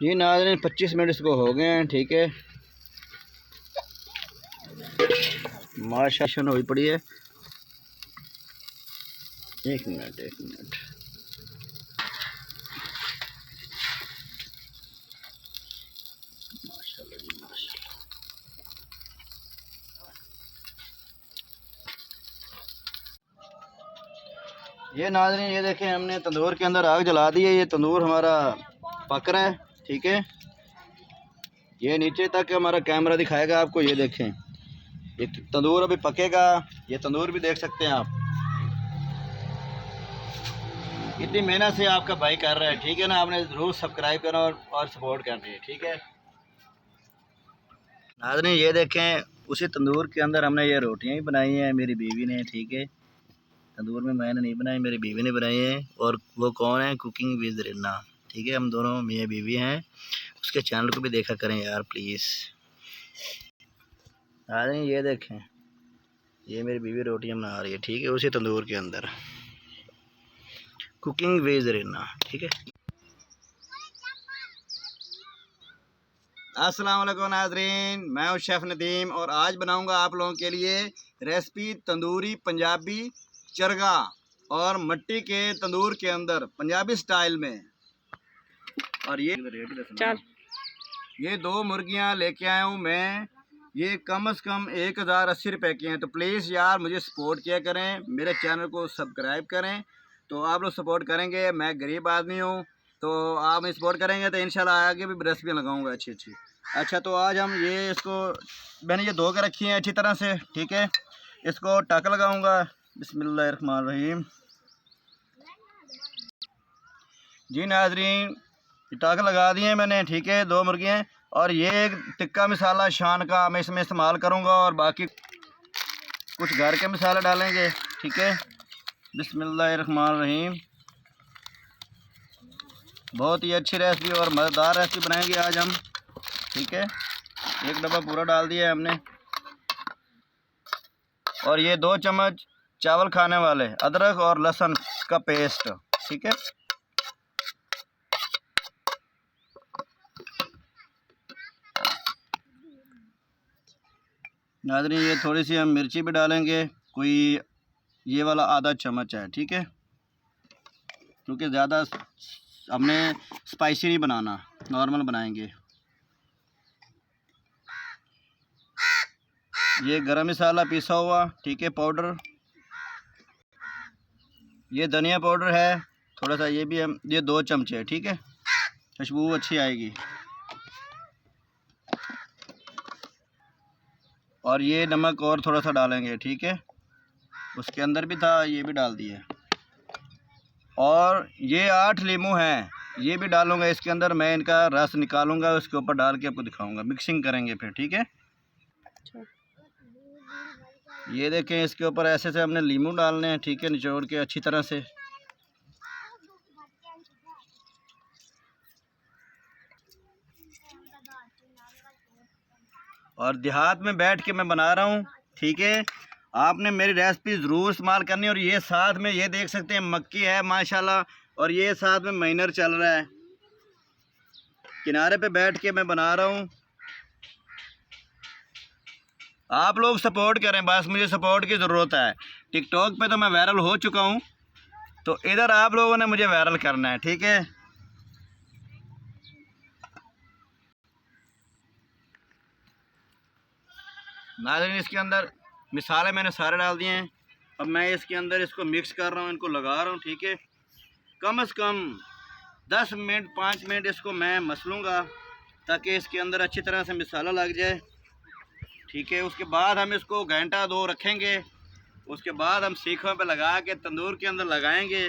जी नाज़रीन 25 मिनट इसको हो गए हैं। ठीक है, माशाल्लाह हुई पड़ी है। एक मिनट माशाल्लाह जी माशाल्लाह। ये नाज़रीन ये देखें, हमने तंदूर के अंदर आग जला दी है। ये तंदूर हमारा पक रहा है। ठीक है, ये नीचे तक हमारा कैमरा दिखाएगा आपको। ये देखें, ये तंदूर अभी पकेगा। ये तंदूर भी देख सकते हैं आप। इतनी मेहनत से आपका भाई कर रहा है। ठीक है ना, आपने ज़रूर सब्सक्राइब करना और सपोर्ट करनी है। ठीक है नाज़रीन, ये देखें, उसी तंदूर के अंदर हमने ये रोटियां ही बनाई हैं मेरी बीवी ने। ठीक है, तंदूर में मैंने नहीं बनाई, मेरी बीवी ने बनाई है। और वो कौन है? कुकिंग विद रिन्ना। ठीक है, हम दोनों मियाँ बीवी हैं। उसके चैनल को भी देखा करें यार प्लीज़। नाज़रीन ये देखें, ये मेरी बीवी रोटियां बना रही है। ठीक है, उसी तंदूर के अंदर कुकिंग विद रिन्ना। ठीक है, अस्सलाम वालेकुम नाज़रीन, मैं हूँ शेफ़ नदीम और आज बनाऊंगा आप लोगों के लिए रेसिपी तंदूरी पंजाबी चरगा और मट्टी के तंदूर के अंदर पंजाबी स्टाइल में। और ये 2 मुर्गियाँ लेके आया हूँ मैं। ये कम से कम 1080 रुपये की हैं। तो प्लीज़ यार मुझे सपोर्ट किया करें, मेरे चैनल को सब्सक्राइब करें। तो आप लोग सपोर्ट करेंगे, मैं गरीब आदमी हूँ, तो आप मुझे सपोर्ट करेंगे तो इंशाल्लाह आगे भी रेसिपी लगाऊंगा अच्छी अच्छी। अच्छा, तो आज हम ये इसको मैंने ये धो के रखी हैं अच्छी तरह से। ठीक है, इसको टक लगाऊंगा। बिस्मिल्लाहिर्रहमानिर्रहीम। जी नाज़रीन, टक लगा दिए मैंने। ठीक है, 2 मुर्गियाँ। और ये टिक्का मसाला शान का मैं इसमें इस्तेमाल करूँगा और बाकी कुछ घर के मसाले डालेंगे। ठीक है, बिस्मिल्लाहिर्रहमानिर्रहीम। बहुत ही अच्छी रेसिपी और मज़ेदार रेसिपी बनाएंगे आज हम। ठीक है, 1 डब्बा पूरा डाल दिया है हमने। और ये 2 चम्मच चावल खाने वाले अदरक और लहसुन का पेस्ट। ठीक है, नाज़रीन ये थोड़ी सी हम मिर्ची भी डालेंगे, कोई ये वाला आधा चम्मच है। ठीक है, क्योंकि ज़्यादा हमने स्पाइसी नहीं बनाना, नॉर्मल बनाएंगे। ये गरम मसाला पिसा हुआ। ठीक है, पाउडर। ये धनिया पाउडर है थोड़ा सा, ये भी हम ये 2 चमचे। ठीक है, खुशबू अच्छी आएगी। और ये नमक और थोड़ा सा डालेंगे। ठीक है, उसके अंदर भी था, ये भी डाल दिए। और ये 8 लीमू हैं, ये भी डालूंगा इसके अंदर। मैं इनका रस निकालूंगा, उसके ऊपर डाल के आपको दिखाऊंगा। मिक्सिंग करेंगे फिर। ठीक है, ये देखें, इसके ऊपर ऐसे से हमने लीमू डालने हैं। ठीक है, निचोड़ के अच्छी तरह से। और देहात में बैठ के मैं बना रहा हूँ। ठीक है, आपने मेरी रेसिपी ज़रूर इस्तेमाल करनी है। और ये साथ में ये देख सकते हैं मक्की है माशाल्लाह, और ये साथ में माइनर चल रहा है। किनारे पे बैठ के मैं बना रहा हूँ। आप लोग सपोर्ट करें, बस मुझे सपोर्ट की ज़रूरत है। टिकटॉक पे तो मैं वायरल हो चुका हूँ, तो इधर आप लोगों ने मुझे वायरल करना है। ठीक है, नाज़रीन इसके अंदर मिसाले मैंने सारे डाल दिए हैं। अब मैं इसके अंदर इसको मिक्स कर रहा हूँ, इनको लगा रहा हूँ। ठीक है, कम से कम 10 मिनट 5 मिनट इसको मैं मसलूँगा, ताकि इसके अंदर अच्छी तरह से मसाला लग जाए। ठीक है, उसके बाद हम इसको घंटा 2 रखेंगे। उसके बाद हम सीखों पे लगा के तंदूर के अंदर लगाएंगे,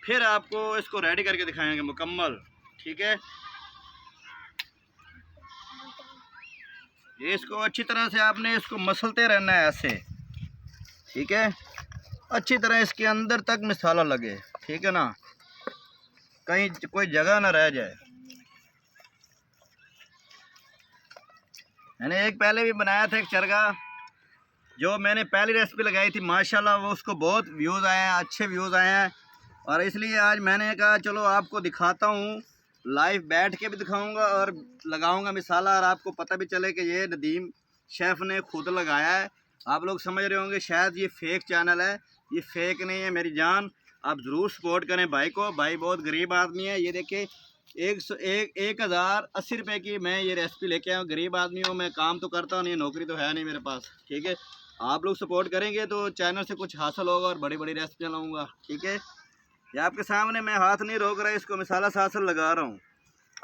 फिर आपको इसको रेडी करके दिखाएंगे मुकम्मल। ठीक है, ये इसको अच्छी तरह से आपने इसको मसलते रहना है ऐसे। ठीक है, अच्छी तरह इसके अंदर तक मसाला लगे। ठीक है ना, कहीं कोई जगह ना रह जाए। मैंने एक पहले भी बनाया था एक चरगा, जो मैंने पहली रेसिपी लगाई थी माशाल्लाह, वो उसको बहुत व्यूज़ आए हैं, अच्छे व्यूज़ आए हैं। और इसलिए आज मैंने कहा चलो आपको दिखाता हूँ लाइव बैठ के भी दिखाऊंगा और लगाऊंगा मिसाला, और आपको पता भी चले कि ये नदीम शेफ़ ने खुद लगाया है। आप लोग समझ रहे होंगे शायद ये फेक चैनल है, ये फेक नहीं है मेरी जान। आप ज़रूर सपोर्ट करें भाई को, भाई बहुत गरीब आदमी है। ये देखिए 1080 रुपये की मैं ये रेसिपी लेके आया हूँ। गरीब आदमी हूँ मैं, काम तो करता हूँ नहीं, नौकरी तो है नहीं मेरे पास, ठीक है। आप लोग सपोर्ट करेंगे तो चैनल से कुछ हासिल होगा और बड़ी बड़ी रेसिपियाँ लाऊंगा, ठीक है। ये आपके सामने मैं हाथ नहीं रोक रहा, इसको मिसाला साथ से लगा रहा हूँ।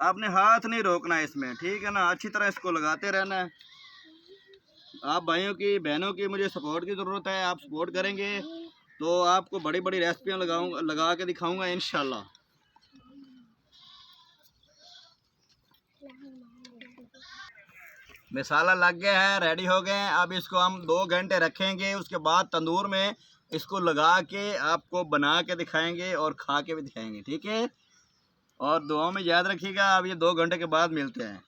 आपने हाथ नहीं रोकना है इसमें, ठीक है ना, अच्छी तरह इसको लगाते रहना है। आप भाइयों की बहनों की मुझे सपोर्ट की ज़रूरत है, आप सपोर्ट करेंगे तो आपको बड़ी बड़ी रेसिपियाँ लगा के दिखाऊंगा इंशाल्लाह। मिसाला लग गया है, रेडी हो गए हैं। अब इसको हम 2 घंटे रखेंगे, उसके बाद तंदूर में इसको लगा के आपको बना के दिखाएंगे और खा के भी दिखाएंगे, ठीक है। और दुआओं में याद रखिएगा। अब ये 2 घंटे के बाद मिलते हैं।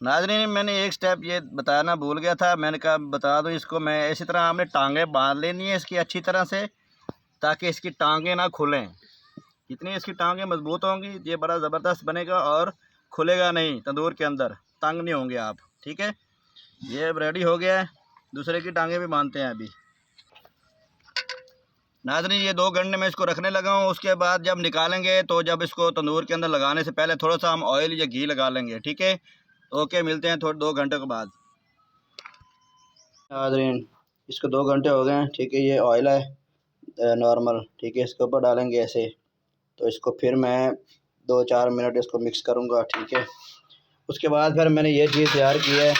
नाज़रीन मैंने एक स्टेप ये बताना भूल गया था, मैंने कहा बता दूं इसको। मैं इसी तरह हमने टांगें बांध लेनी है इसकी अच्छी तरह से, ताकि इसकी टांगें ना खुलें। जितनी इसकी टांगें मजबूत होंगी ये बड़ा ज़बरदस्त बनेगा और खुलेगा नहीं तंदूर के अंदर, तंग नहीं होंगे आप, ठीक है। ये अब रेडी हो गया है, दूसरे की टांगें भी बांधते हैं अभी। नाज़रीन ये 2 घंटे में इसको रखने लगा हूँ। उसके बाद जब निकालेंगे तो जब इसको तंदूर के अंदर लगाने से पहले थोड़ा सा हम ऑयल या घी लगा लेंगे, ठीक है। ओके मिलते हैं थोड़े 2 घंटे के बाद। नाज़रीन इसको 2 घंटे हो गए हैं, ठीक है। ये ऑयल है नॉर्मल, ठीक है। इसके ऊपर डालेंगे ऐसे, तो इसको फिर मैं 2-4 मिनट इसको मिक्स करूँगा, ठीक है। उसके बाद फिर मैंने ये चीज़ तैयार की है,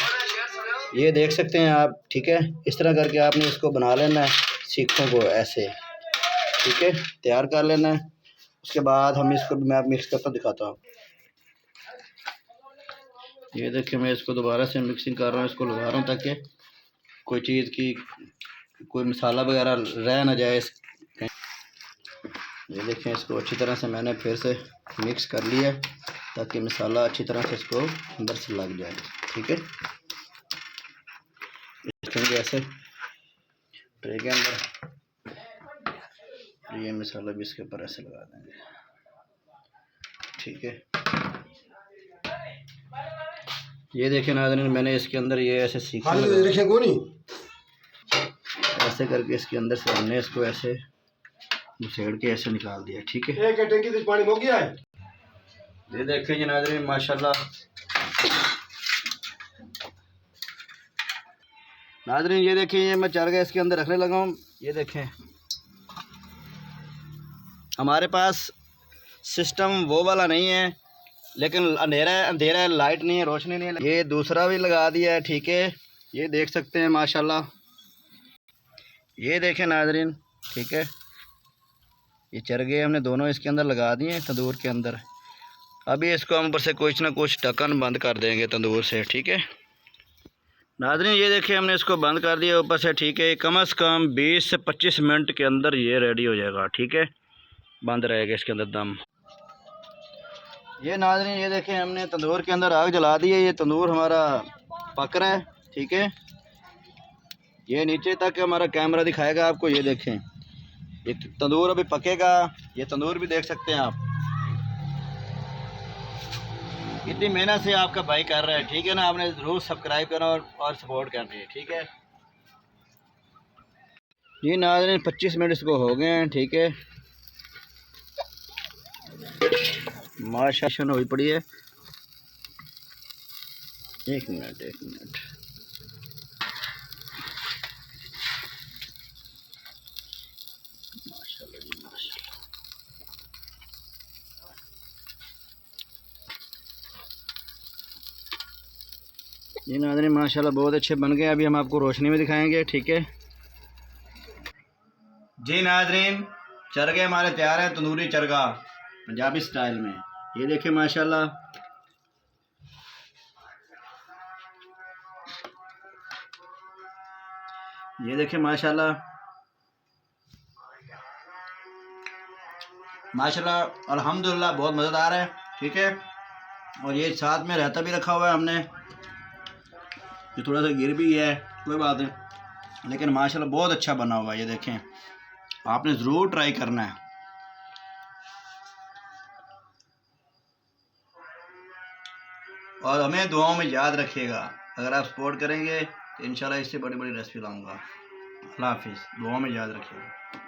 ये देख सकते हैं आप, ठीक है। इस तरह करके आपने इसको बना लेना है सीखों को ऐसे, ठीक है, तैयार कर लेना है। उसके बाद हम इसको मैं मिक्स करता दिखाता हूँ। ये देखिए मैं इसको दोबारा से मिक्सिंग कर रहा हूँ, इसको लगा रहा हूँ ताकि कोई चीज़ की कोई मसाला वगैरह रह ना जाए। ये देखें इसको अच्छी तरह से मैंने फिर से मिक्स कर लिया ताकि मसाला अच्छी तरह से इसको अंदर से लग जाए, ठीक है। इस तरह ऐसे ट्रे के अंदर ये मसाला भी इसके ऊपर ऐसे लगा देंगे, ठीक है। ये देखें नाज़रीन मैंने इसके अंदर ये ऐसे सीखा ऐसे करके इसके अंदर से हमने इसको ऐसे मुसेड़ के ऐसे निकाल दिया, ठीक है। पानी हो गया है। ये देखें जी नाज़रीन माशाल्लाह। नाज़रीन ये देखें ये मैं चढ़ गया इसके अंदर रखने लगा हूँ। ये देखें हमारे पास सिस्टम वो वाला नहीं है, लेकिन अंधेरा है, लाइट नहीं है, रोशनी नहीं है। ये दूसरा भी लगा दिया है, ठीक है। ये देख सकते हैं माशाल्लाह। ये देखें नाज़रीन, ठीक है। ये चरगे हमने दोनों इसके अंदर लगा दिए हैं तंदूर के अंदर। अभी इसको हम ऊपर से कुछ ना कुछ ढक्कन बंद कर देंगे तंदूर से, ठीक है। नाज़रीन ये देखिए हमने इसको बंद कर दिया ऊपर से, ठीक है। कम से कम 20 से 25 मिनट के अंदर ये रेडी हो जाएगा, ठीक है। बंद रहेगा इसके अंदर दम। ये नाज़रीन ये देखें हमने तंदूर के अंदर आग जला दी है। ये तंदूर हमारा पक रहा है, ठीक है। ये नीचे तक हमारा कैमरा दिखाएगा आपको। ये देखें ये तंदूर अभी पकेगा। ये तंदूर भी देख सकते हैं आप, कितनी मेहनत से आपका भाई कर रहा है, ठीक है ना। आपने ज़रूर सब्सक्राइब करना और सपोर्ट करनी है, ठीक है। ये नाज़रीन 25 मिनट इसको हो गए हैं, ठीक है। माशाल्लाह हुई पड़ी है। एक मिनट माशाल्लाह जी माशाल्लाह। ये नाज़रीन माशाल्लाह बहुत अच्छे बन गए। अभी हम आपको रोशनी में दिखाएंगे, ठीक है जी। नाज़रीन चरगे हमारे तैयार हैं, तंदूरी चरगा पंजाबी स्टाइल में। ये देखिए माशाल्लाह। ये देखिए माशाल्लाह माशाल्लाह अल्हम्दुलिल्लाह बहुत मज़ेदार है, ठीक है। और ये साथ में रायता भी रखा हुआ है हमने, ये थोड़ा सा गिर भी है, कोई बात नहीं, लेकिन माशाल्लाह बहुत अच्छा बना हुआ है। ये देखें आपने ज़रूर ट्राई करना है। और हमें दुआओं में याद रखिएगा। अगर आप सपोर्ट करेंगे तो इंशाल्लाह इससे बड़ी बड़ी रेसिपी लाऊंगा। अल्लाह हाफिज़। दुआओं में याद रखिएगा।